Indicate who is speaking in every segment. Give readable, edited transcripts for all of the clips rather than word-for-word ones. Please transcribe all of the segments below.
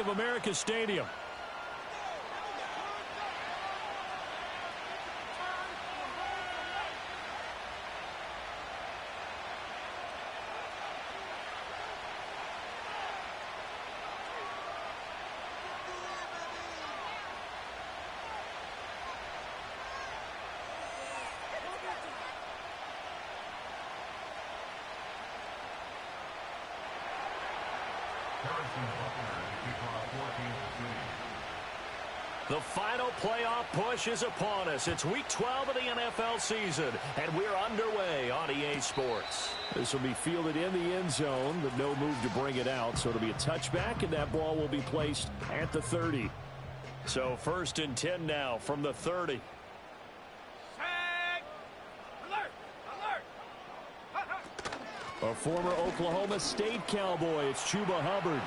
Speaker 1: of America Stadium. The final playoff push is upon us. It's week 12 of the NFL season, and we're underway on EA Sports. This will be fielded in the end zone with no move to bring it out, so it'll be a touchback, and that ball will be placed at the 30. So 1st and 10 now from the 30. A former Oklahoma State Cowboy, it's Chuba Hubbard.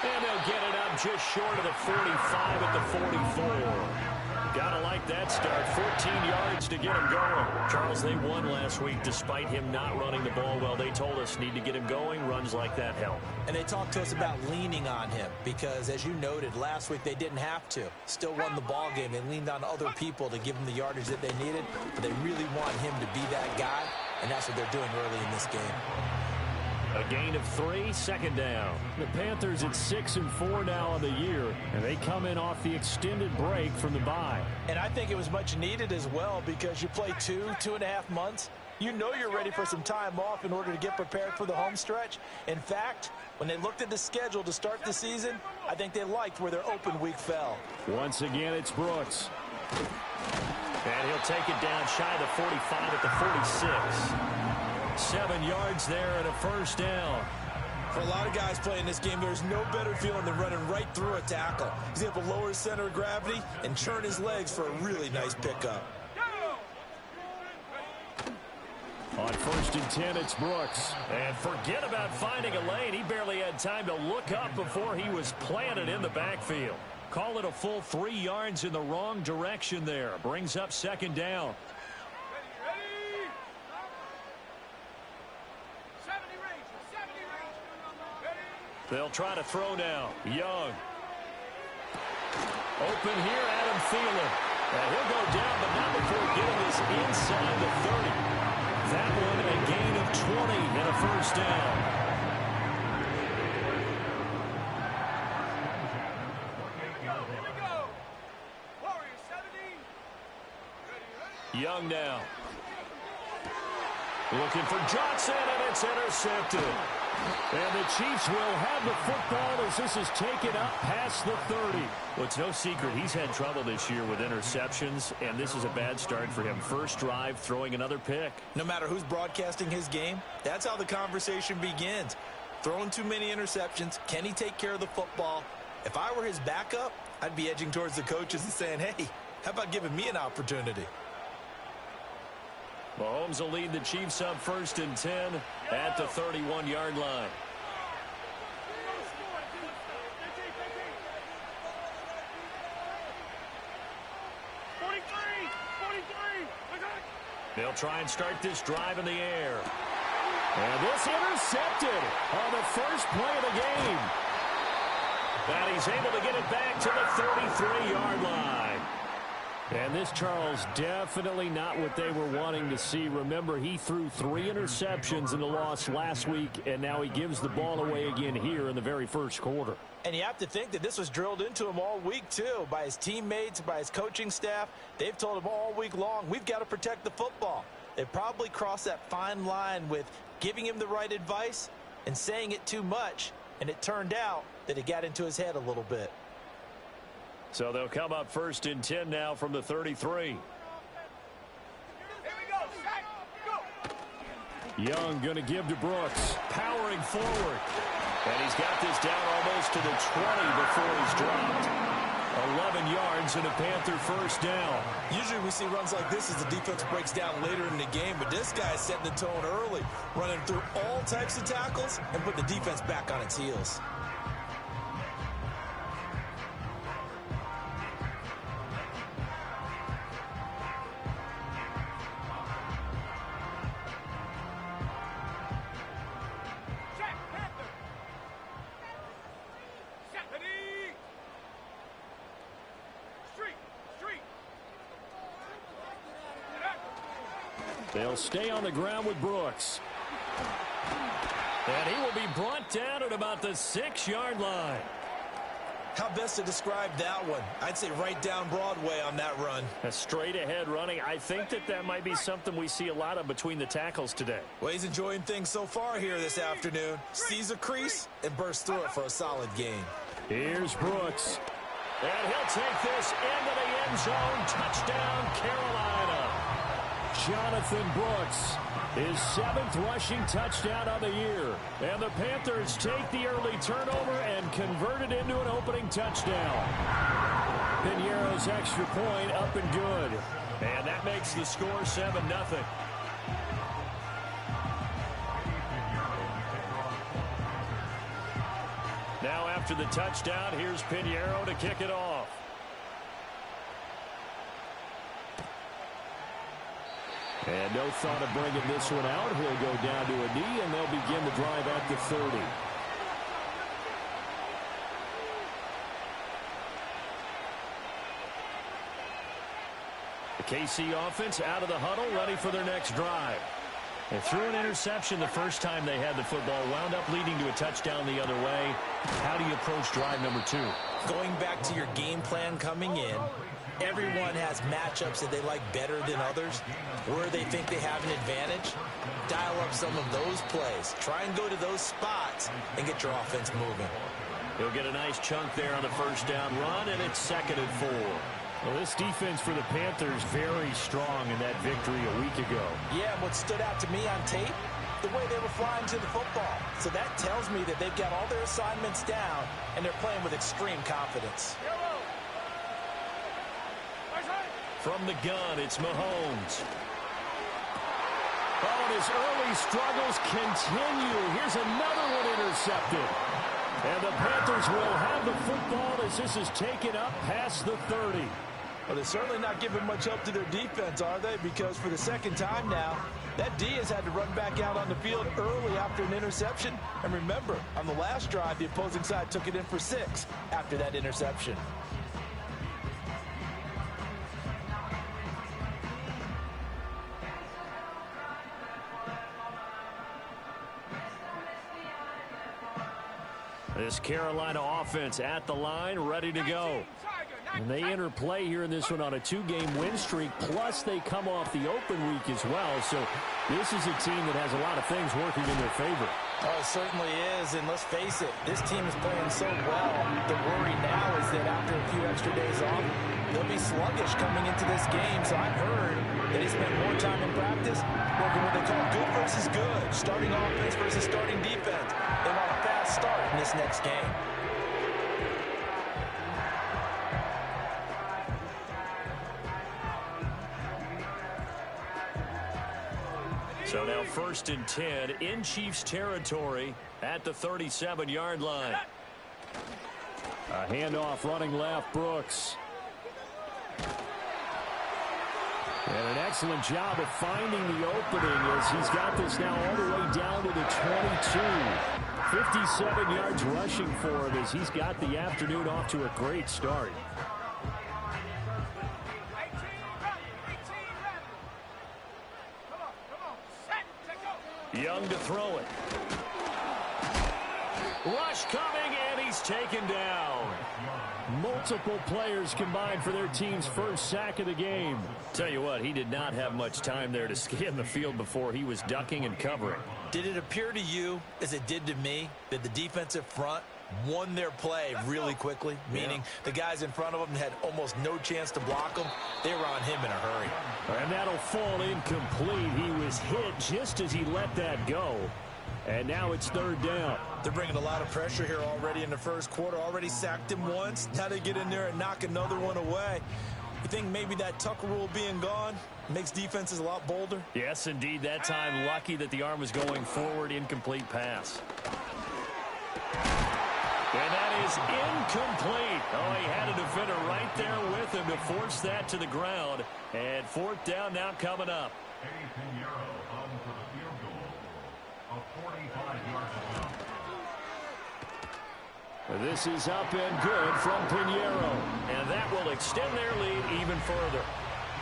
Speaker 1: And they'll get it up just short of the 45 at the 44. Gotta like that start. 14 yards to get him going. Charles, they won last week despite him not running the ball well. They told us need to get him going. Runs like that help.
Speaker 2: And they talked to us about leaning on him because, as you noted, last week they didn't have to. Still won the ball game. They leaned on other people to give them the yardage that they needed. But they really want him to be that guy, and that's what they're doing early in this game.
Speaker 1: A gain of 3, 2nd down. The Panthers at 6-4 now on the year, and they come in off the extended break from the bye.
Speaker 2: And I think it was much needed as well because you play 2.5 months. You know you're ready for some time off in order to get prepared for the home stretch. In fact, when they looked at the schedule to start the season, I think they liked where their open week fell.
Speaker 1: Once again, it's Brooks. And he'll take it down shy of the 45 at the 46. 7 yards there and a 1st down.
Speaker 2: For a lot of guys playing this game, there's no better feeling than running right through a tackle. He's able to lower his center of gravity and churn his legs for a really nice pickup.
Speaker 1: On 1st and 10, it's Brooks. And forget about finding a lane. He barely had time to look up before he was planted in the backfield. Call it a full 3 yards in the wrong direction there. Brings up 2nd down. They'll try to throw now. Young. Open here, Adam Thielen. And he'll go down, but not before getting this inside the 30. That one a gain of 20 and a 1st down. Young now. Looking for Johnson, and it's intercepted. And the Chiefs will have the football as this is taken up past the 30. Well, it's no secret he's had trouble this year with interceptions, and this is a bad start for him. First drive, throwing another pick.
Speaker 2: No matter who's broadcasting his game, that's how the conversation begins. Throwing too many interceptions, can he take care of the football? If I were his backup, I'd be edging towards the coaches and saying, hey, how about giving me an opportunity?
Speaker 1: Mahomes will lead the Chiefs up 1st and 10 at the 31-yard line. They'll try and start this drive in the air. And this intercepted on the first play of the game. And he's able to get it back to the 33-yard line. And this, Charles, definitely not what they were wanting to see. Remember, he threw 3 interceptions in the loss last week, and now he gives the ball away again here in the very first quarter.
Speaker 2: And you have to think that this was drilled into him all week, too, by his teammates, by his coaching staff. They've told him all week long, we've got to protect the football. They probably crossed that fine line with giving him the right advice and saying it too much, and it turned out that it got into his head a little bit.
Speaker 1: So they'll come up 1st and 10 now from the 33. Young going to give to Brooks. Powering forward. And he's got this down almost to the 20 before he's dropped. 11 yards and a Panther 1st down.
Speaker 2: Usually we see runs like this as the defense breaks down later in the game, but this guy's setting the tone early, running through all types of tackles and put the defense back on its heels.
Speaker 1: They'll stay on the ground with Brooks. And he will be brought down at about the 6-yard line.
Speaker 2: How best to describe that one? I'd say right down Broadway on that run.
Speaker 1: A straight ahead running. I think that might be something we see a lot of between the tackles today.
Speaker 2: Well, he's enjoying things so far here this afternoon. Sees a crease and bursts through it for a solid gain.
Speaker 1: Here's Brooks. And he'll take this into the end zone. Touchdown, Carolina. Jonathan Brooks, his 7th rushing touchdown of the year. And the Panthers take the early turnover and convert it into an opening touchdown. Piñeiro's extra point up and good. And that makes the score 7-0. Now after the touchdown, here's Piñeiro to kick it off. And no thought of bringing this one out. He'll go down to a knee, and they'll begin the drive at the 30. The KC offense out of the huddle, ready for their next drive. They threw an interception the first time they had the football, wound up leading to a touchdown the other way. How do you approach drive number 2?
Speaker 2: Going back to your game plan coming in, everyone has matchups that they like better than others, where they think they have an advantage. Dial up some of those plays. Try and go to those spots and get your offense moving.
Speaker 1: He'll get a nice chunk there on the first down run, and it's 2nd and 4. Well, this defense for the Panthers very strong in that victory a week ago.
Speaker 2: Yeah, and what stood out to me on tape, the way they were flying to the football. So that tells me that they've got all their assignments down, and they're playing with extreme confidence.
Speaker 1: From the gun, it's Mahomes. Oh, and his early struggles continue. Here's another one intercepted. And the Panthers will have the football as this is taken up past the 30.
Speaker 2: Well, they're certainly not giving much help to their defense, are they? Because for the second time now, that D has had to run back out on the field early after an interception. And remember, on the last drive, the opposing side took it in for 6 after that interception.
Speaker 1: This Carolina offense at the line, ready to go. And they enter play here in this one on a 2-game win streak, plus they come off the open week as well. So this is a team that has a lot of things working in their favor.
Speaker 2: Oh, it certainly is, and let's face it, this team is playing so well. The worry now is that after a few extra days off, they'll be sluggish coming into this game. So I've heard that he spent more time in practice working what they call good versus good, starting offense versus starting defense. They want a fast start in this next game.
Speaker 1: So now 1st and 10 in Chiefs territory at the 37-yard line. A handoff running left, Brooks. And an excellent job of finding the opening as he's got this now all the way down to the 22. 57 yards rushing for him as he's got the afternoon off to a great start. Young to throw it. Rush coming, and he's taken down. Multiple players combined for their team's first sack of the game. Tell you what, he did not have much time there to scan the field before he was ducking and covering.
Speaker 2: Did it appear to you, as it did to me, that the defensive front won their play really quickly? Meaning the guys in front of them had almost no chance to block them. They were on him in a hurry.
Speaker 1: And that'll fall incomplete. He was hit just as he let that go. And now it's 3rd down.
Speaker 2: They're bringing a lot of pressure here already in the first quarter. Already sacked him once. Now they get in there and knock another one away. You think maybe that Tucker rule being gone makes defenses a lot bolder?
Speaker 1: Yes, indeed. That time, lucky that the arm was going forward. Incomplete pass. And that is incomplete. Oh, he had a defender right there with him to force that to the ground. And 4th down now coming up. This is up and good from Piñeiro. And that will extend their lead even further.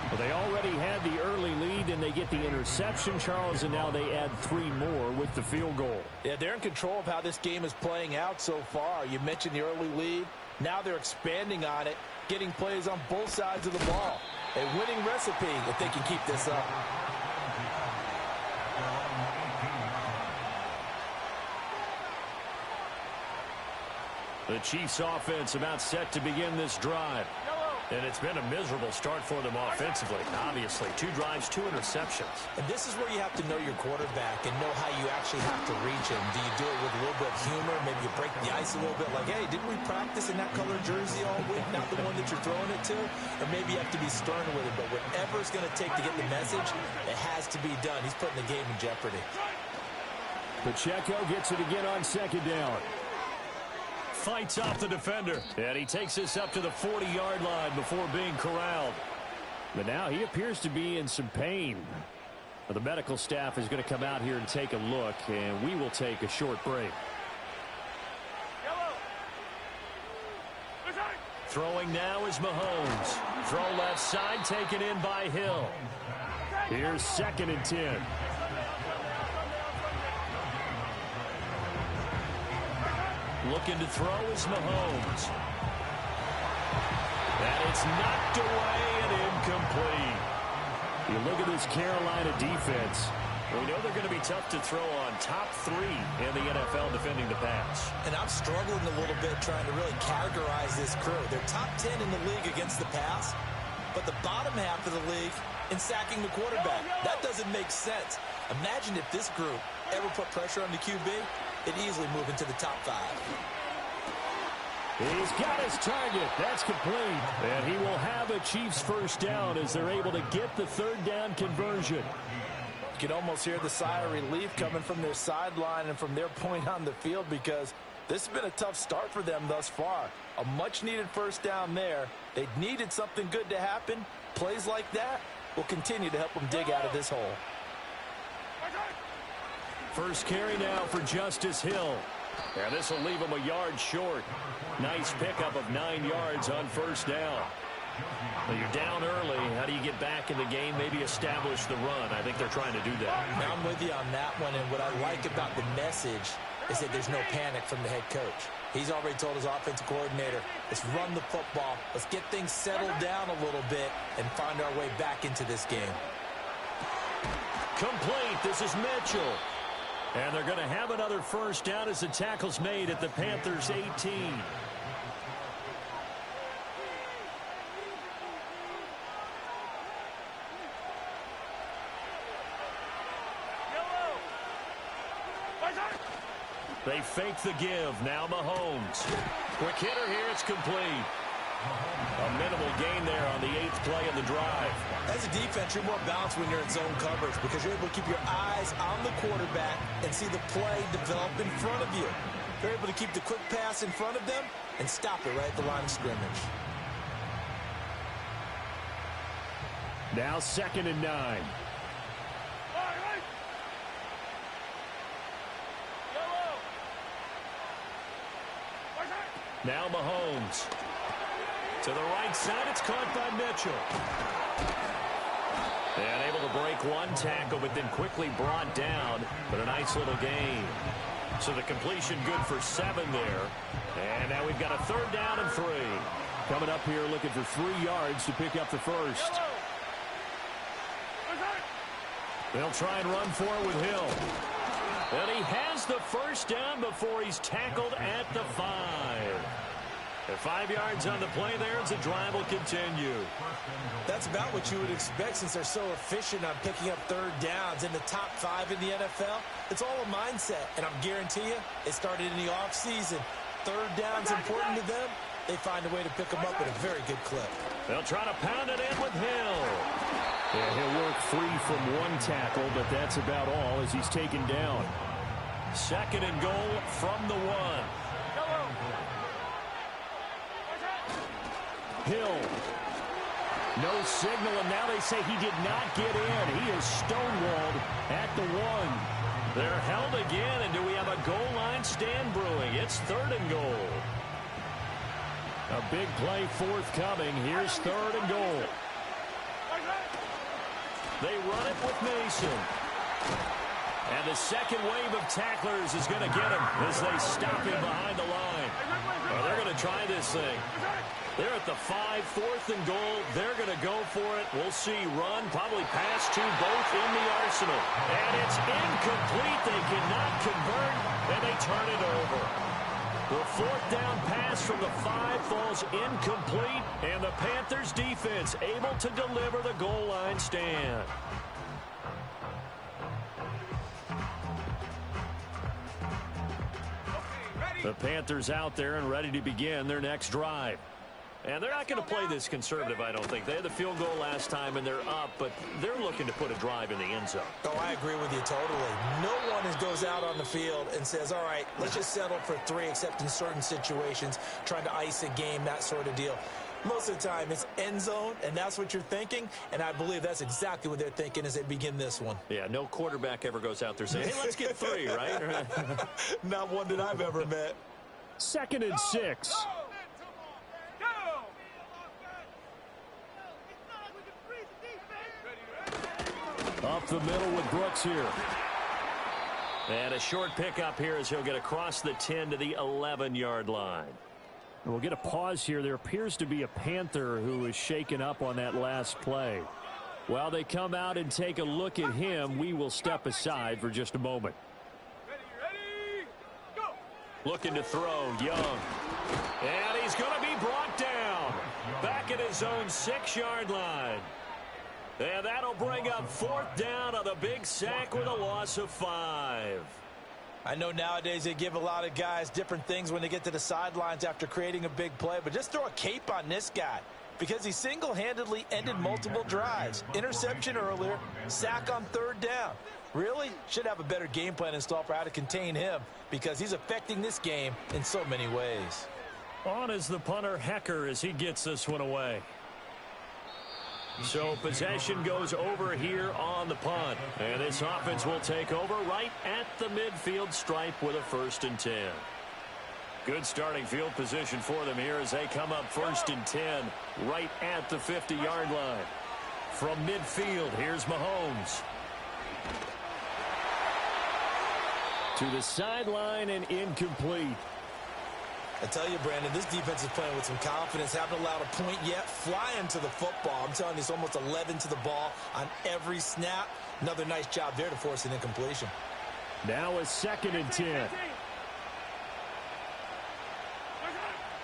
Speaker 1: Well, they already had the early lead, and they get the interception, Charles, and now they add 3 more with the field goal.
Speaker 2: Yeah, they're in control of how this game is playing out so far. You mentioned the early lead. Now they're expanding on it, getting plays on both sides of the ball. A winning recipe if they can keep this up.
Speaker 1: The Chiefs offense about set to begin this drive. And it's been a miserable start for them offensively. Obviously, 2 drives, 2 interceptions.
Speaker 2: And this is where you have to know your quarterback and know how you actually have to reach him. Do you do it with a little bit of humor? Maybe you break the ice a little bit like, hey, didn't we practice in that color jersey all week? Not the one that you're throwing it to? Or maybe you have to be stern with it. But whatever it's going to take to get the message, it has to be done. He's putting the game in jeopardy.
Speaker 1: Pacheco gets it again on 2nd down. Fights off the defender. And he takes this up to the 40-yard line before being corralled. But now he appears to be in some pain. The medical staff is going to come out here and take a look, and we will take a short break. Throwing now is Mahomes. Throw left side, taken in by Hill. Here's 2nd and 10. Looking to throw is Mahomes. And it's knocked away and incomplete. You look at this Carolina defense. We know they're going to be tough to throw on. Top 3 in the NFL defending the pass.
Speaker 2: And I'm struggling a little bit trying to really categorize this crew. They're top 10 in the league against the pass, but the bottom half of the league in sacking the quarterback. That doesn't make sense. Imagine if this group ever put pressure on the QB. It easily move into the top 5.
Speaker 1: He's got his target. That's complete. And he will have a Chiefs first down as they're able to get the 3rd down conversion.
Speaker 2: You can almost hear the sigh of relief coming from their sideline and from their point on the field because this has been a tough start for them thus far. A much-needed first down there. They needed something good to happen. Plays like that will continue to help them dig out of this hole.
Speaker 1: First carry now for Justice Hill. And this will leave him a yard short. Nice pickup of 9 yards on first down. Well, you're down early. How do you get back in the game? Maybe establish the run. I think they're trying to do that.
Speaker 2: Now I'm with you on that one. And what I like about the message is that there's no panic from the head coach. He's already told his offensive coordinator, let's run the football. Let's get things settled down a little bit and find our way back into this game.
Speaker 1: Complete. This is Mitchell. And they're going to have another first down as the tackle's made at the Panthers' 18. They fake the give. Now Mahomes. Quick hitter here. It's complete. A minimal gain there on the 8th play of the drive.
Speaker 2: As a defense, you're more balanced when you're in zone coverage because you're able to keep your eyes on the quarterback and see the play develop in front of you. You're able to keep the quick pass in front of them and stop it right at the line of scrimmage.
Speaker 1: Now 2nd and 9. Now Mahomes. To the right side, it's caught by Mitchell. And able to break one tackle, but then quickly brought down. But a nice little gain. So the completion good for 7 there. And now we've got a 3rd down and 3. Coming up here looking for 3 yards to pick up the first. They'll try and run for it with Hill. And he has the first down before he's tackled at the 5. And 5 yards on the play there as the drive will continue.
Speaker 2: That's about what you would expect since they're so efficient on picking up 3rd downs in the top 5 in the NFL. It's all a mindset, and I'm guarantee you it started in the offseason. 3rd down's important to them. They find a way to pick them up at a very good clip.
Speaker 1: They'll try to pound it in with Hill. Yeah, he'll work free from one tackle, but that's about all as he's taken down. 2nd and goal from the 1. Hill. No signal, and now they say he did not get in. He is stonewalled at the 1. They're held again, and do we have a goal line stand brewing? It's 3rd and goal. A big play forthcoming. Here's 3rd and goal. They run it with Mason. And the second wave of tacklers is going to get him as they stop him behind the line. Well, they're going to try this thing. They're at the 5, 4th and goal. They're going to go for it. We'll see. Run, probably pass to both in the arsenal. And it's incomplete. They cannot convert, and they turn it over. The 4th down pass from the 5 falls incomplete, and the Panthers defense able to deliver the goal line stand. The Panthers out there and ready to begin their next drive. And they're not going to play this conservative, I don't think. They had the field goal last time, and they're up, but they're looking to put a drive in the end zone.
Speaker 2: Oh, I agree with you totally. No one goes out on the field and says, all right, let's just settle for 3, except in certain situations, trying to ice a game, that sort of deal. Most of the time, it's end zone, and that's what you're thinking, and I believe that's exactly what they're thinking as they begin this one.
Speaker 1: Yeah, no quarterback ever goes out there saying, hey, let's get 3, right?
Speaker 2: Not one that I've ever met.
Speaker 1: 2nd and 6. Up the middle with Brooks here. And a short pickup here as he'll get across the 10 to the 11-yard line.
Speaker 3: We'll get a pause here. There appears to be a Panther who is shaken up on that last play. While they come out and take a look at him, we will step aside for just a moment.
Speaker 1: Ready, go. Looking to throw, Young. And he's going to be brought down. Back at his own 6-yard line. And that'll bring up 4th down on the big sack with a loss of 5.
Speaker 2: I know nowadays they give a lot of guys different things when they get to the sidelines after creating a big play, but just throw a cape on this guy because he single-handedly ended multiple drives. Interception earlier, sack on 3rd down. Really should have a better game plan installed for how to contain him because he's affecting this game in so many ways.
Speaker 1: On is the punter, Hecker, as he gets this one away. So possession goes over here on the punt. And this offense will take over right at the midfield stripe with a 1st and 10. Good starting field position for them here as they come up 1st and 10 right at the 50-yard line. From midfield, here's Mahomes. To the sideline and incomplete.
Speaker 2: I tell you, Brandon, this defense is playing with some confidence. Haven't allowed a point yet. Flying to the football. I'm telling you, it's almost 11 to the ball on every snap. Another nice job there to force an incompletion.
Speaker 3: Now a 2nd and 10.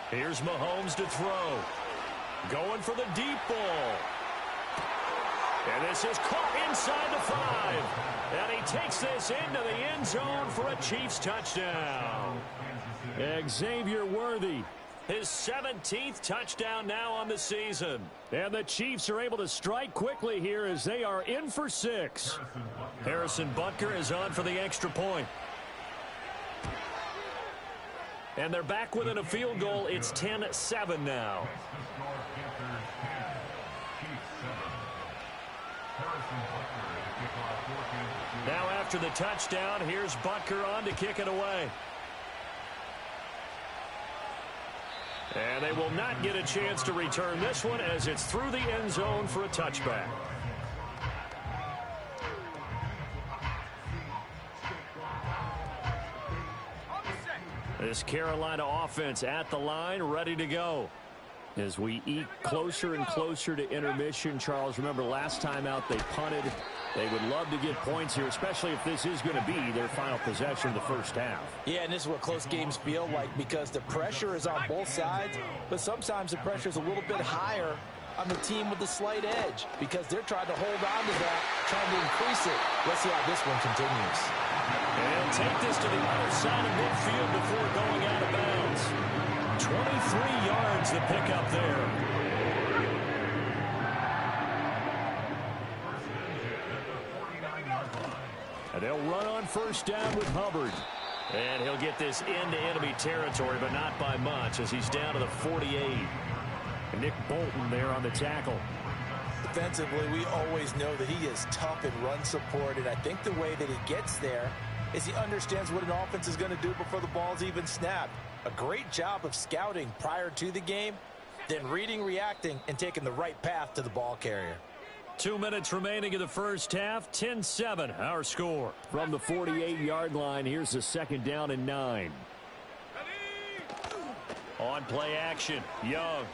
Speaker 1: Here's Mahomes to throw. Going for the deep ball. And this is caught inside the 5. And he takes this into the end zone for a Chiefs touchdown.
Speaker 3: Xavier Worthy.
Speaker 1: His 17th touchdown now on the season.
Speaker 3: And the Chiefs are able to strike quickly here as they are in for 6.
Speaker 1: Harrison Butker is on for the extra point. And they're back within a field goal. It's 10-7 now. Now after the touchdown, here's Butker on to kick it away. And they will not get a chance to return this one as it's through the end zone for a touchback. This Carolina offense at the line, ready to go.
Speaker 3: As we eke closer and closer to intermission, Charles, remember last time out they punted. They would love to get points here, especially if this is going to be their final possession of the first half.
Speaker 2: Yeah, and this is what close games feel like because the pressure is on both sides, but sometimes the pressure is a little bit higher on the team with the slight edge because they're trying to hold on to that, trying to increase it. Let's see how this one continues.
Speaker 1: And take this to the other side of midfield before going out of bounds. 23 yards to pick up there.
Speaker 3: And they'll run on 1st down with Hubbard.
Speaker 1: And he'll get this into enemy territory, but not by much as he's down to the 48.
Speaker 3: And Nick Bolton there on the tackle.
Speaker 2: Defensively, we always know that he is tough in run support, and I think the way that he gets there is he understands what an offense is going to do before the ball's even snapped. A great job of scouting prior to the game, then reading, reacting, and taking the right path to the ball carrier.
Speaker 1: 2 minutes remaining in the first half. 10-7, our score.
Speaker 3: From the 48-yard line, here's a 2nd down and 9.
Speaker 1: On play action, Young.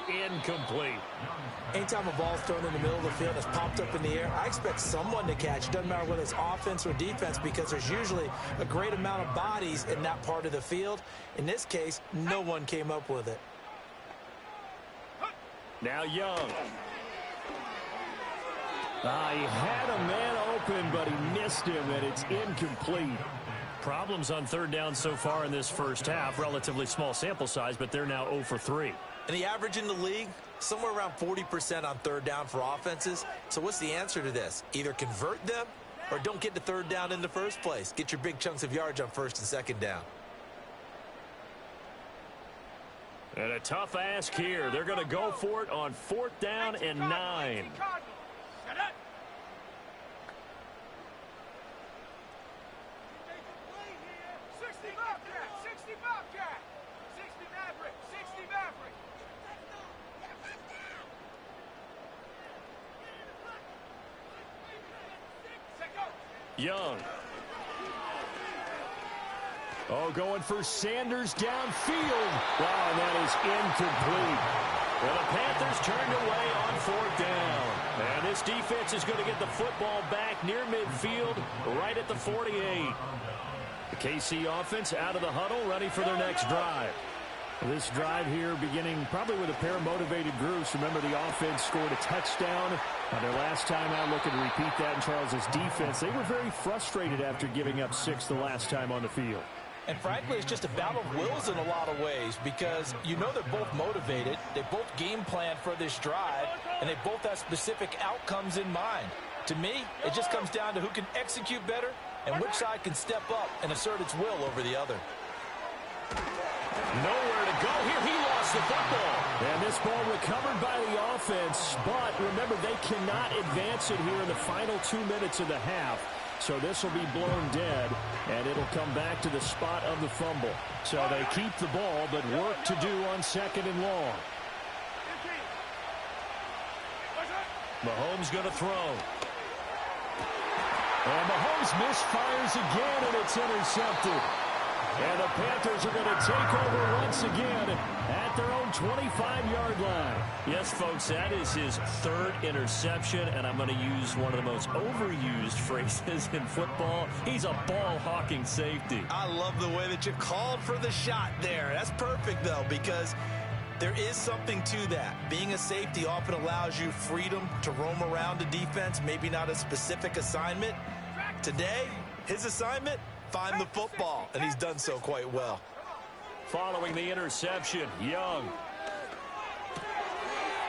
Speaker 1: Incomplete.
Speaker 2: Anytime a ball's thrown in the middle of the field that's popped up in the air, I expect someone to catch. Doesn't matter whether it's offense or defense, because there's usually a great amount of bodies in that part of the field. In this case, no one came up with it.
Speaker 1: Now Young.
Speaker 3: He had a man open, but he missed him, and it's incomplete.
Speaker 1: Problems on 3rd down so far in this first half. Relatively small sample size, but they're now 0 for 3.
Speaker 2: And the average in the league, somewhere around 40% on 3rd down for offenses. So what's the answer to this? Either convert them or don't get to 3rd down in the first place. Get your big chunks of yards on 1st and 2nd down.
Speaker 1: And a tough ask here. They're going to go for it on 4th down and 9. Young.
Speaker 3: Going for Sanders downfield. Wow, and that is incomplete.
Speaker 1: Well, the Panthers turned away on 4th down. And this defense is going to get the football back near midfield, right at the 48. The KC offense out of the huddle, ready for their next drive.
Speaker 3: This drive here beginning probably with a pair of motivated groups. Remember, the offense scored a touchdown on their last time out. Looking to repeat that in Charles's defense. They were very frustrated after giving up 6 the last time on the field.
Speaker 2: And frankly, it's just a battle of wills in a lot of ways, because you know they're both motivated. They both game plan for this drive, and they both have specific outcomes in mind. To me, it just comes down to who can execute better and which side can step up and assert its will over the other.
Speaker 1: Nowhere to go here. He lost the football.
Speaker 3: And this ball recovered by the offense, but remember, they cannot advance it here in the final 2 minutes of the half. So this will be blown dead, and it'll come back to the spot of the fumble. So they keep the ball, but work to do on 2nd and long.
Speaker 1: Mahomes going to throw.
Speaker 3: And Mahomes misfires again, and it's intercepted. And the Panthers are going to take over once again at their own 25-yard line.
Speaker 1: Yes, folks, that is his 3rd interception, and I'm going to use one of the most overused phrases in football. He's a ball-hawking safety.
Speaker 2: I love the way that you called for the shot there. That's perfect, though, because there is something to that. Being a safety often allows you freedom to roam around the defense, maybe not a specific assignment. Today, his assignment, find the football, and he's done so quite well.
Speaker 1: Following the interception, Young.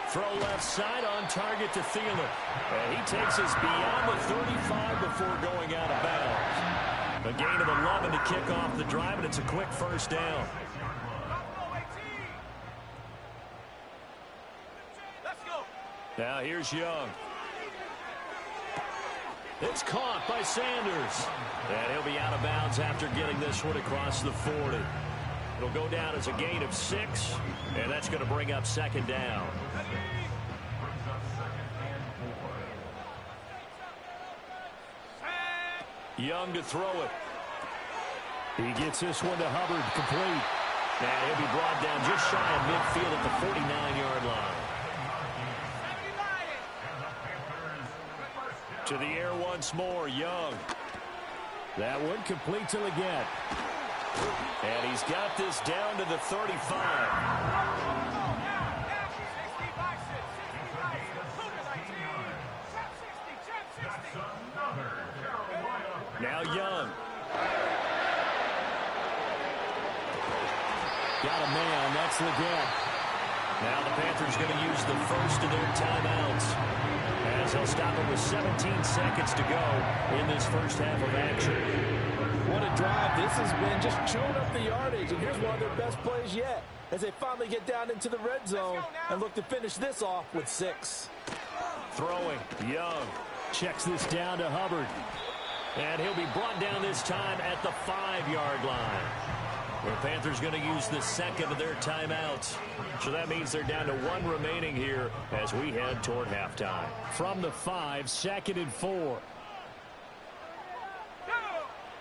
Speaker 1: Throw left side on target to Thielen. And he takes us beyond the 35 before going out of bounds. A gain of 11 to kick off the drive, and it's a quick 1st down. Now here's Young. It's caught by Sanders. And he'll be out of bounds after getting this one across the 40. It'll go down as a gain of 6, and that's going to bring up 2nd down. Young to throw it.
Speaker 3: He gets this one to Hubbard, complete.
Speaker 1: And he'll be brought down just shy of midfield at the 49-yard line. To the air once more, Young.
Speaker 3: That one complete till again.
Speaker 1: And he's got this down to the 35. Now Young.
Speaker 3: Got a man, that's Leggett.
Speaker 1: Now the Panthers going to use the first of their timeouts, as they'll stop it with 17 seconds to go in this first half of action.
Speaker 2: What a drive this has been, just chewing up the yardage. And here's one of their best plays yet, as they finally get down into the red zone and look to finish this off with 6.
Speaker 1: Throwing, Young.
Speaker 3: Checks this down to Hubbard.
Speaker 1: And he'll be brought down this time at the 5-yard line. The Panthers going to use the second of their timeouts. So that means they're down to one remaining here as we head toward halftime.
Speaker 3: From the 5, 2nd and 4.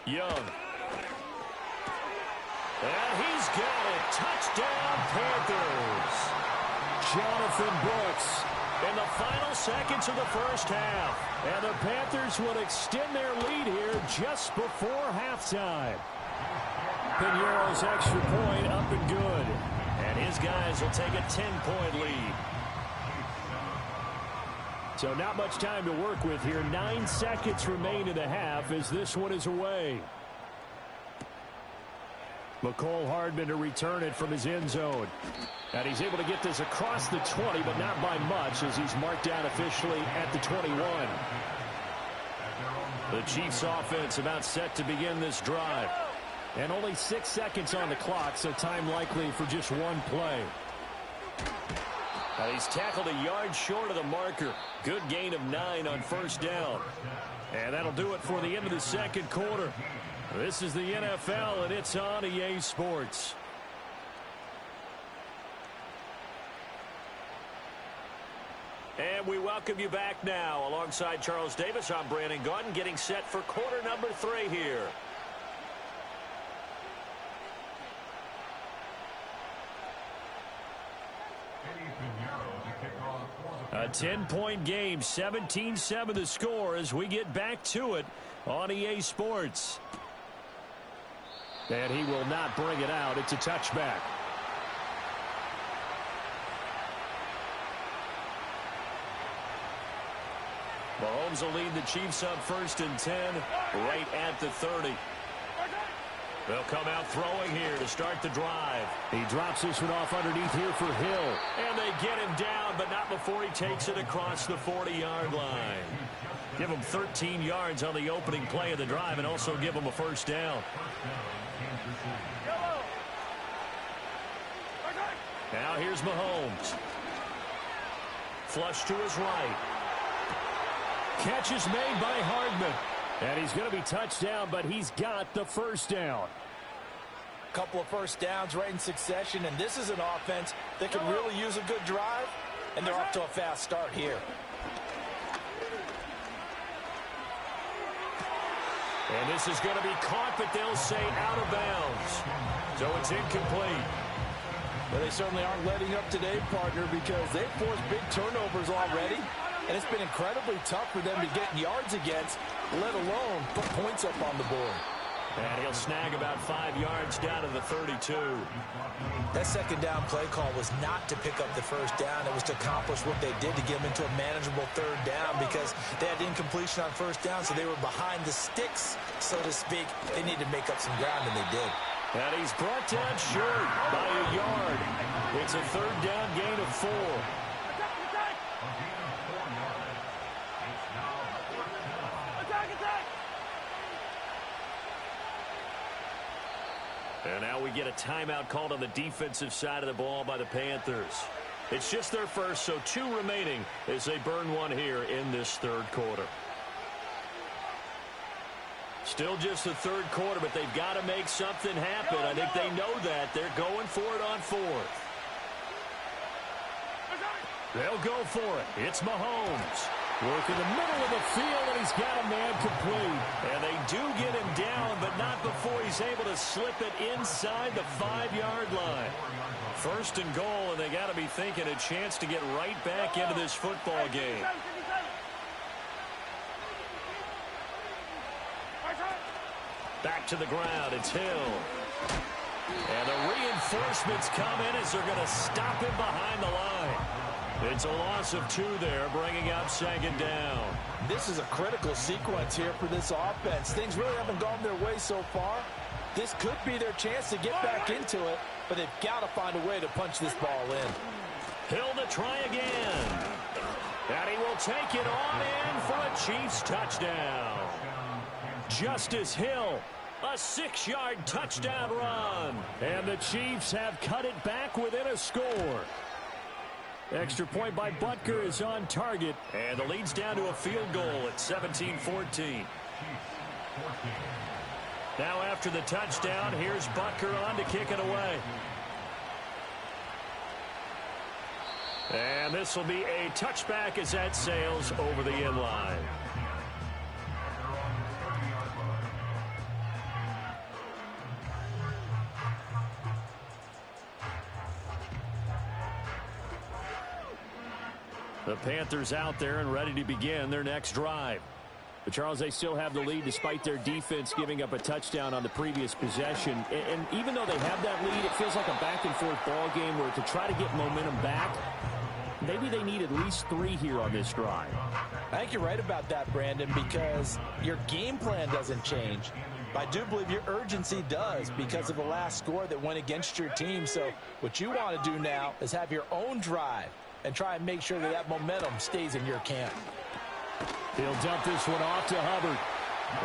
Speaker 1: Young. And he's got it. Touchdown, Panthers.
Speaker 3: Jonathan Brooks.
Speaker 1: In the final seconds of the first half.
Speaker 3: And the Panthers will extend their lead here just before halftime. Piñeiro's extra point up and good.
Speaker 1: And his guys will take a 10-point lead.
Speaker 3: So not much time to work with here. 9 seconds remain in the half as this one is away. McCole Hardman to return it from his end zone. And he's able to get this across the 20, but not by much as he's marked down officially at the 21.
Speaker 1: The Chiefs offense about set to begin this drive.
Speaker 3: And only 6 seconds on the clock, so time likely for just one play.
Speaker 1: And he's tackled a yard short of the marker. Good gain of 9 on first down.
Speaker 3: And that'll do it for the end of the second quarter. This is the NFL, and it's on EA Sports.
Speaker 1: And we welcome you back now. Alongside Charles Davis, I'm Brandon Gaudin, getting set for quarter number 3 here.
Speaker 3: A 10-point game, 17-7 the score as we get back to it on EA Sports. And he will not bring it out. It's a touchback.
Speaker 1: Mahomes will lead the Chiefs up 1st and 10, right at the 30. They'll come out throwing here to start the drive.
Speaker 3: He drops this one off underneath here for Hill.
Speaker 1: And they get him down, but not before he takes it across the 40-yard line. Give him 13 yards on the opening play of the drive and also give him a first down. Now here's Mahomes. Flush to his right.
Speaker 3: Catch is made by Hardman. And he's going to be touched down, but he's got the first down.
Speaker 2: Couple of first downs right in succession, and this is an offense that can really use a good drive, and they're off to a fast start here.
Speaker 1: And this is going to be caught, but they'll say out of bounds. So it's incomplete.
Speaker 2: Well, they certainly aren't letting up today, partner, because they've forced big turnovers already. And it's been incredibly tough for them to get yards against, let alone put points up on the board.
Speaker 1: And he'll snag about 5 yards down to the 32.
Speaker 2: That second down play call was not to pick up the first down. It was to accomplish what they did to get them into a manageable third down because they had incompletion on first down, so they were behind the sticks, so to speak. They needed to make up some ground, and they did.
Speaker 1: And he's brought down short by a yard. It's a third down gain of 4. And now we get a timeout called on the defensive side of the ball by the Panthers. It's just their first, so 2 remaining as they burn one here in this third quarter. Still just the third quarter, but they've got to make something happen. I think they know that. They're going for it on 4th. They'll go for it. It's Mahomes.
Speaker 3: Work in the middle of the field, and he's got a man complete.
Speaker 1: And they do get him down, but not before he's able to slip it inside the 5-yard line. 1st and goal, and they got to be thinking a chance to get right back into this football game. Back to the ground, it's Hill. And the reinforcements come in as they're going to stop him behind the line. It's a loss of 2 there, bringing up 2nd down.
Speaker 2: This is a critical sequence here for this offense. Things really haven't gone their way so far. This could be their chance to get back into it, but they've got to find a way to punch this ball in.
Speaker 1: Hill to try again. And he will take it on in for a Chiefs touchdown.
Speaker 3: Justice Hill, a 6-yard touchdown run. And the Chiefs have cut it back within a score. Extra point by Butker is on target.
Speaker 1: And the lead's down to a field goal at 17-14.
Speaker 3: Now after the touchdown, here's Butker on to kick it away. And this will be a touchback as that sails over the end line. The Panthers out there and ready to begin their next drive. But, Charles, they still have the lead despite their defense giving up a touchdown on the previous possession. And even though they have that lead, it feels like a back-and-forth ball game where to try to get momentum back, maybe they need at least 3 here on this drive.
Speaker 2: I think you're right about that, Brandon, because your game plan doesn't change. I do believe your urgency does because of the last score that went against your team. So what you want to do now is have your own drive and try and make sure that that momentum stays in your camp.
Speaker 3: He'll dump this one off to Hubbard.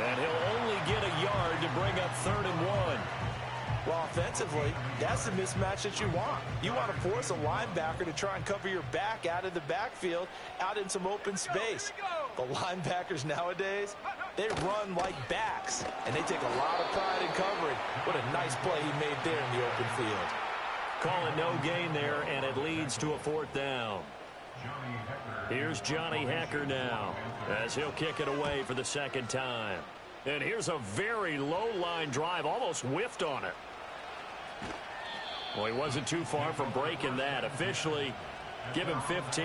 Speaker 3: And he'll only get a yard to bring up 3rd and 1.
Speaker 2: Well, offensively, that's the mismatch that you want. You want to force a linebacker to try and cover your back out of the backfield, out in some open space. The linebackers nowadays, they run like backs, and they take a lot of pride in covering. What a nice play he made there in the open field.
Speaker 3: Call it no gain there, and it leads to a 4th down. Here's Johnny Hecker now as he'll kick it away for the 2nd time. And here's a very low-line drive, almost whiffed on it. Well, he wasn't too far from breaking that. Officially, give him 15.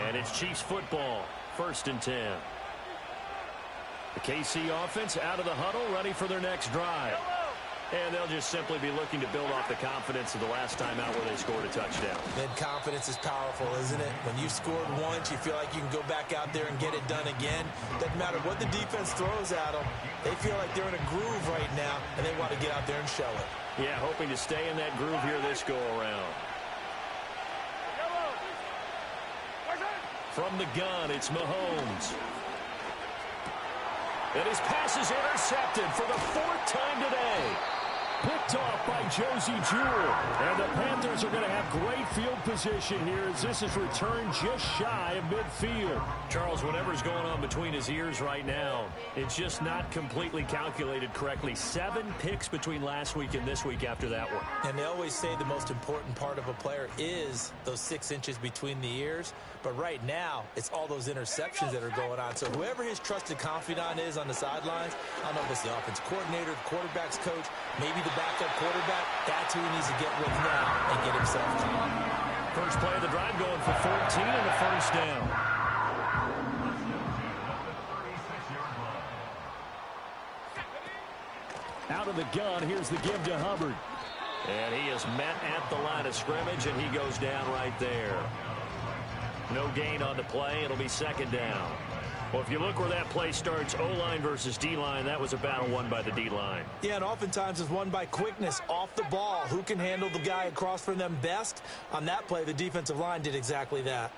Speaker 3: And it's Chiefs football, 1st and 10. The KC offense out of the huddle, ready for their next drive. And they'll just simply be looking to build off the confidence of the last time out where they scored a touchdown.
Speaker 2: Then confidence is powerful, isn't it? When you scored once, you feel like you can go back out there and get it done again. Doesn't matter what the defense throws at them. They feel like they're in a groove right now, and they want to get out there and show it.
Speaker 3: Yeah, hoping to stay in that groove here this go-around. From the gun, it's Mahomes. And his pass is intercepted for the 4th time today. Picked off by Josie Jewell. And the Panthers are going to have great field position here as this is returned just shy of midfield. Charles, whatever's going on between his ears right now, it's just not completely calculated correctly. 7 picks between last week and this week after that one.
Speaker 2: And they always say the most important part of a player is those 6 inches between the ears. But right now, it's all those interceptions that are going on. So whoever his trusted confidant is on the sidelines, I don't know if it's the offensive coordinator, the quarterback's coach, maybe the backup quarterback, that's who he needs to get with now and get himself calm.
Speaker 3: First play of the drive going for 14 and a 1st down. Out of the gun, here's the give to Hubbard. And he is met at the line of scrimmage, and he goes down right there. No gain on the play. It'll be 2nd down. Well, if you look where that play starts, O-line versus D-line, that was a battle won by the D-line.
Speaker 2: Yeah, and oftentimes it's won by quickness off the ball. Who can handle the guy across from them best? On that play, the defensive line did exactly that.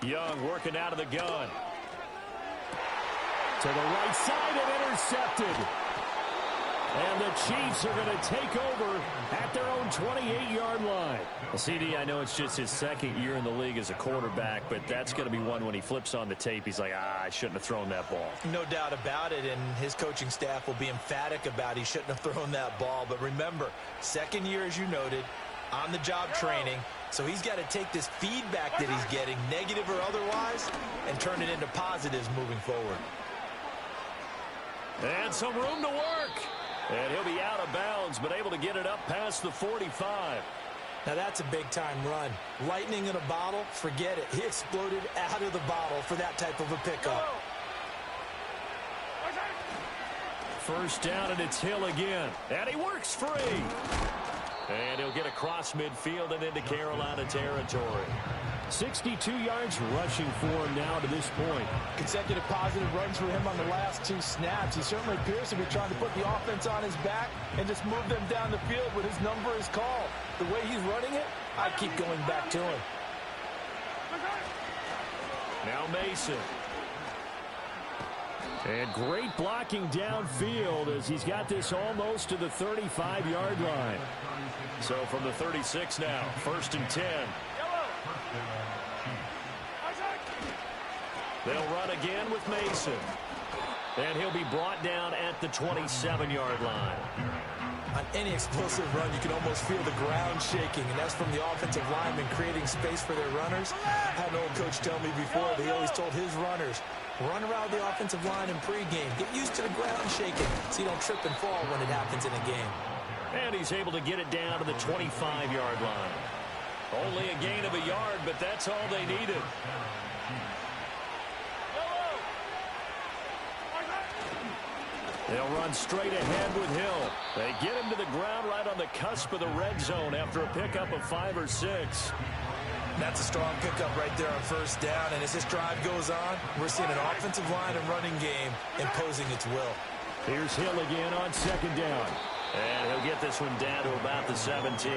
Speaker 3: Young working out of the gun. To the right side and intercepted. And the Chiefs are going to take over at their own 28-yard line. Well, CD, I know it's just his 2nd year in the league as a quarterback, but that's going to be one when he flips on the tape. He's like, I shouldn't have thrown that ball.
Speaker 2: No doubt about it, and his coaching staff will be emphatic about he shouldn't have thrown that ball. But remember, 2nd year, as you noted, on-the-job training. So he's got to take this feedback that he's getting, negative or otherwise, and turn it into positives moving forward.
Speaker 3: And some room to work. And he'll be out of bounds, but able to get it up past the 45.
Speaker 2: Now that's a big-time run. Lightning in a bottle, forget it. He exploded out of the bottle for that type of a pickup.
Speaker 3: 1st down, and it's Hill again. And he works free. And he'll get across midfield and into Carolina territory. 62 yards rushing for him now to this point.
Speaker 2: Consecutive positive runs for him on the last 2 snaps. He certainly appears to be trying to put the offense on his back and just move them down the field when his number is called. The way he's running it, I keep going back to him.
Speaker 3: Now Mason. And great blocking downfield as he's got this almost to the 35-yard line. So from the 36 now, 1st and 10. They'll run again with Mason. And he'll be brought down at the 27-yard line.
Speaker 2: On any explosive run, you can almost feel the ground shaking, and that's from the offensive linemen creating space for their runners. I had an old coach tell me before that he always told his runners, run around the offensive line in pregame. Get used to the ground shaking so you don't trip and fall when it happens in a game.
Speaker 3: And he's able to get it down to the 25-yard line. Only a gain of a yard, but that's all they needed. They'll run straight ahead with Hill. They get him to the ground right on the cusp of the red zone after a pickup of 5 or 6.
Speaker 2: That's a strong pickup right there on first down, and as this drive goes on, we're seeing an offensive line and running game imposing its will.
Speaker 3: Here's Hill again on second down. And he'll get this one down to about the 17.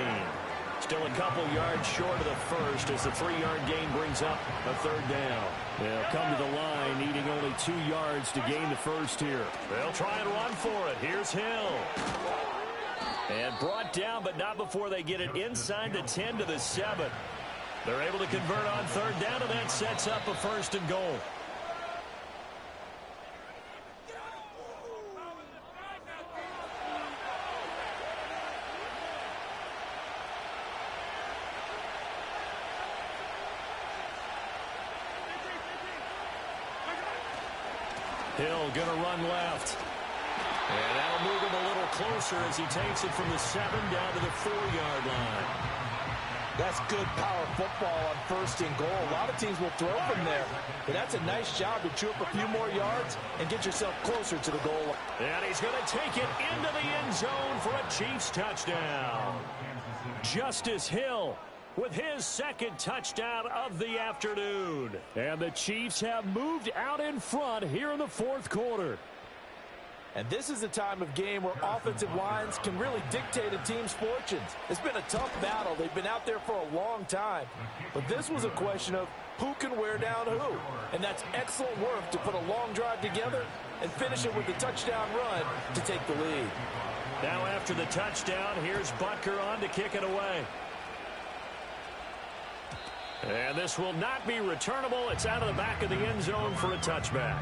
Speaker 3: Still a couple yards short of the first as the 3-yard gain brings up a third down. They'll come to the line needing only 2 yards to gain the first here. They'll try and run for it. Here's Hill. And brought down, but not before they get it inside the 10 to the 7. They're able to convert on third down, and that sets up a 1st and goal. Hill going to run left. And that'll move him a little closer as he takes it from the 7 down to the 4-yard line.
Speaker 2: That's good power football on 1st and goal. A lot of teams will throw from there, but that's a nice job to chew up a few more yards and get yourself closer to the goal line.
Speaker 3: And he's going to take it into the end zone for a Chiefs touchdown. Justice Hill with his 2nd touchdown of the afternoon. And the Chiefs have moved out in front here in the 4th quarter.
Speaker 2: And this is a time of game where offensive lines can really dictate a team's fortunes. It's been a tough battle. They've been out there for a long time. But this was a question of who can wear down who. And that's excellent work to put a long drive together and finish it with a touchdown run to take the lead.
Speaker 3: Now after the touchdown, here's Butker on to kick it away. And this will not be returnable. It's out of the back of the end zone for a touchback.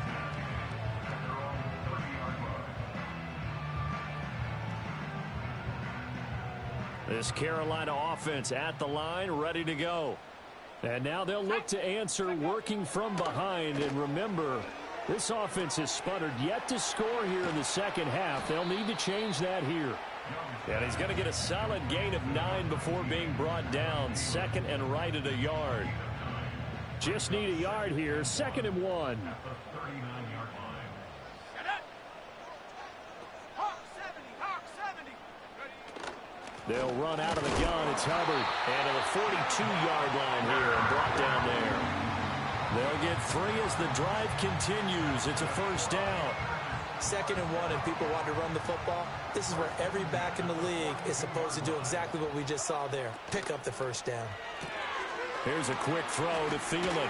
Speaker 3: This Carolina offense at the line, ready to go. And now they'll look to answer working from behind. And remember, this offense has sputtered yet to score here in the second half. They'll need to change that here. And he's going to get a solid gain of 9 before being brought down. 2nd and right at a yard. Just need a yard here. 2nd and 1. They'll run out of the gun. It's Hubbard. And to the 42-yard line here and brought down there. They'll get 3 as the drive continues. It's a 1st down.
Speaker 2: 2nd and 1, and people want to run the football. This is where every back in the league is supposed to do exactly what we just saw there. Pick up the 1st down.
Speaker 3: Here's a quick throw to Thielen.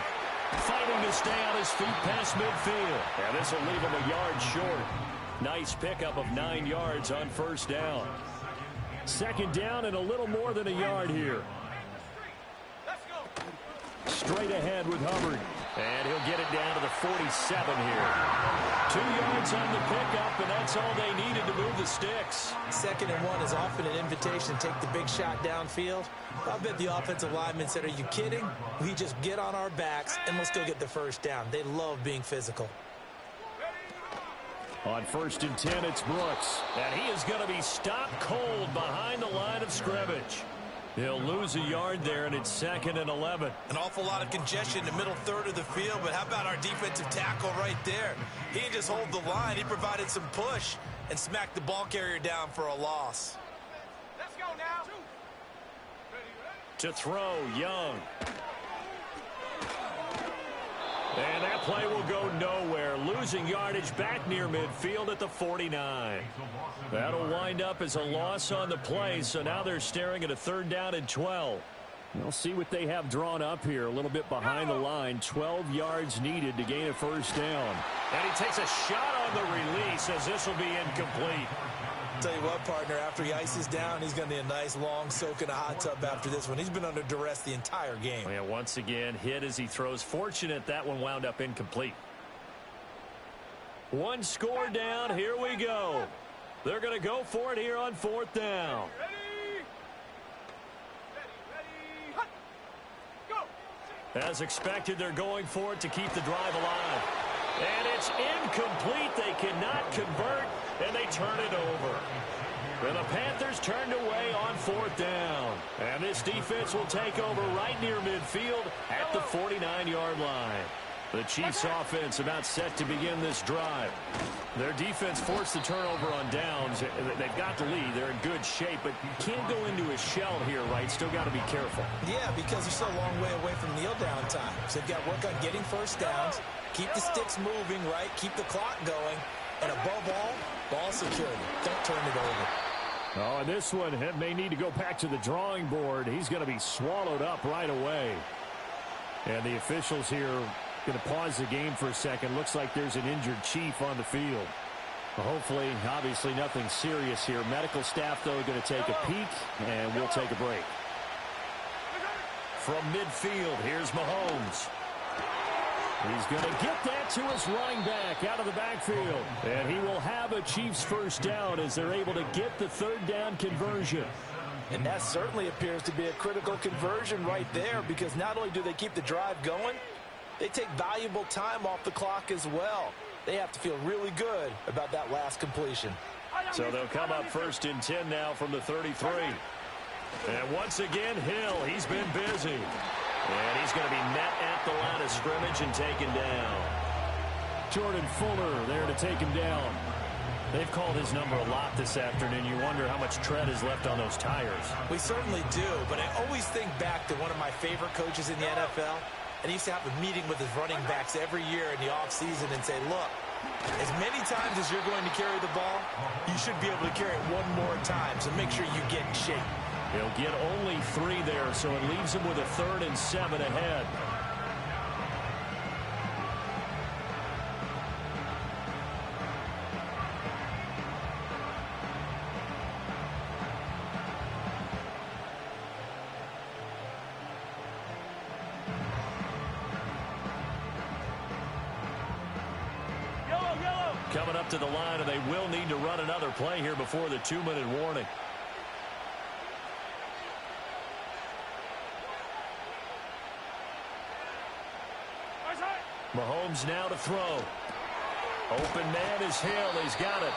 Speaker 3: Fighting to stay on his feet past midfield. And this will leave him a yard short. Nice pickup of 9 yards on 1st down. 2nd down and a little more than a yard here. Straight ahead with Hubbard. And he'll get it down to the 47 here. 2 yards on the pickup, and that's all they needed to move the sticks.
Speaker 2: 2nd and 1 is often an invitation to take the big shot downfield. I bet the offensive linemen said, are you kidding? We just get on our backs, and let's go get the 1st down. They love being physical.
Speaker 3: On 1st and 10, it's Brooks. And he is going to be stopped cold behind the line of scrimmage. He'll lose a yard there, and it's 2nd and 11.
Speaker 2: An awful lot of congestion in the middle third of the field, but how about our defensive tackle right there? He didn't just hold the line. He provided some push and smacked the ball carrier down for a loss.
Speaker 4: Let's go now.
Speaker 3: To throw, Young. And that play will go nowhere. Losing yardage back near midfield at the 49. That'll wind up as a loss on the play, so now they're staring at a 3rd down and 12. We'll see what they have drawn up here. A little bit behind the line. 12 yards needed to gain a 1st down. And he takes a shot on the release as this will be incomplete.
Speaker 2: Tell you what, partner, after he ices down, he's going to need a nice long soak in a hot tub after this one. He's been under duress the entire game.
Speaker 3: Yeah, once again, hit as he throws. Fortunate that one wound up incomplete. One score down. Here we go. They're going to go for it here on 4th down. As expected, they're going for it to keep the drive alive. And it's incomplete. They cannot convert, and they turn it over. And the Panthers turned away on 4th down. And this defense will take over right near midfield at the 49-yard line. The Chiefs' offense about set to begin this drive. Their defense forced the turnover on downs. They've got the lead. They're in good shape, but you can't go into a shell here, right? Still got to be careful.
Speaker 2: Yeah, because they're still a long way away from kneel down time. So they've got to work on getting first downs, keep the sticks moving, right? Keep the clock going. And above all, ball security. Don't turn it over.
Speaker 3: Oh, and this one may need to go back to the drawing board. He's going to be swallowed up right away. And the officials here going to pause the game for a second. Looks like there's an injured Chief on the field. Well, hopefully, obviously nothing serious here. Medical staff, though, going to take a peek, and we'll take a break. From midfield, here's Mahomes. He's going to get that to his running back out of the backfield. And he will have a Chiefs first down as they're able to get the 3rd down conversion.
Speaker 2: And that certainly appears to be a critical conversion right there, because not only do they keep the drive going, they take valuable time off the clock as well. They have to feel really good about that last completion.
Speaker 3: So they'll come up 1st and 10 now from the 33. And once again, Hill, he's been busy. And he's going to be met at the line of scrimmage and taken down. Jordan Fuller there to take him down. They've called his number a lot this afternoon. You wonder how much tread is left on those tires.
Speaker 2: We certainly do, but I always think back to one of my favorite coaches in the NFL. And he used to have a meeting with his running backs every year in the offseason and say, look, as many times as you're going to carry the ball, you should be able to carry it one more time, so make sure you get in shape.
Speaker 3: He'll get only 3 there, so it leaves him with a 3rd and 7 ahead. Coming up to the line, and they will need to run another play here before the 2-minute warning. Mahomes now to throw. Open man is Hill. He's got it.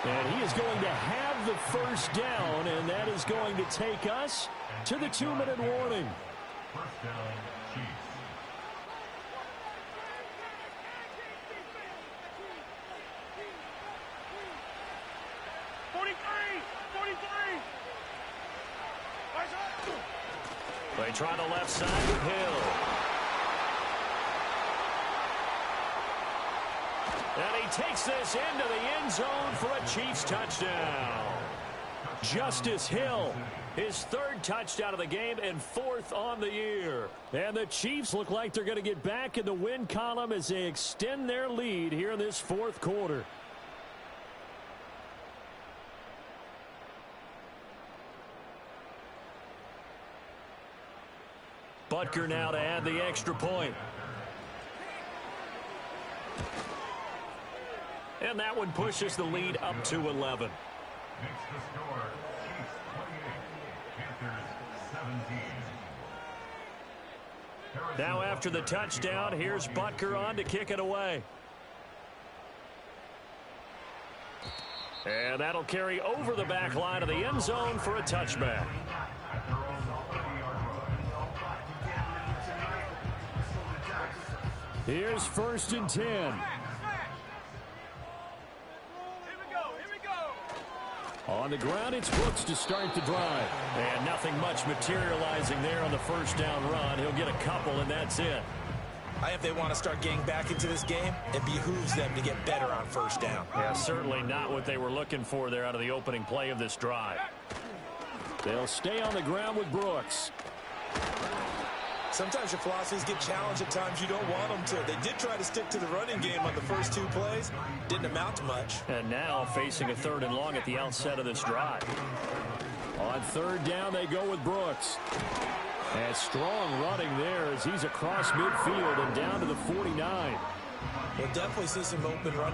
Speaker 3: And he is going to have the first down, and that is going to take us to the 2-minute warning.
Speaker 5: First down, Chiefs.
Speaker 3: They try the left side with Hill. And he takes this into the end zone for a Chiefs touchdown. Justice Hill, his 3rd touchdown of the game and 4th on the year. And the Chiefs look like they're going to get back in the win column as they extend their lead here in this 4th quarter. Butker now to add the extra point. And that one pushes the lead up to 11.
Speaker 5: Makes the score Chiefs 28, Panthers 17.
Speaker 3: Now after the touchdown, here's Butker on to kick it away. And that'll carry over the back line of the end zone for a touchback. Here's 1st and 10.
Speaker 4: Here we go.
Speaker 3: On the ground, it's Brooks to start the drive. And nothing much materializing there on the first down run. He'll get a couple, and that's it.
Speaker 2: If they want to start getting back into this game, it behooves them to get better on first down.
Speaker 3: Yeah, certainly not what they were looking for there out of the opening play of this drive. They'll stay on the ground with Brooks.
Speaker 2: Sometimes your philosophies get challenged at times you don't want them to. They did try to stick to the running game on the first 2 plays. Didn't amount to much.
Speaker 3: And now facing a 3rd and long at the outset of this drive. On 3rd down, they go with Brooks. And strong running there as he's across midfield and down to the 49.
Speaker 2: We'll definitely see some open running.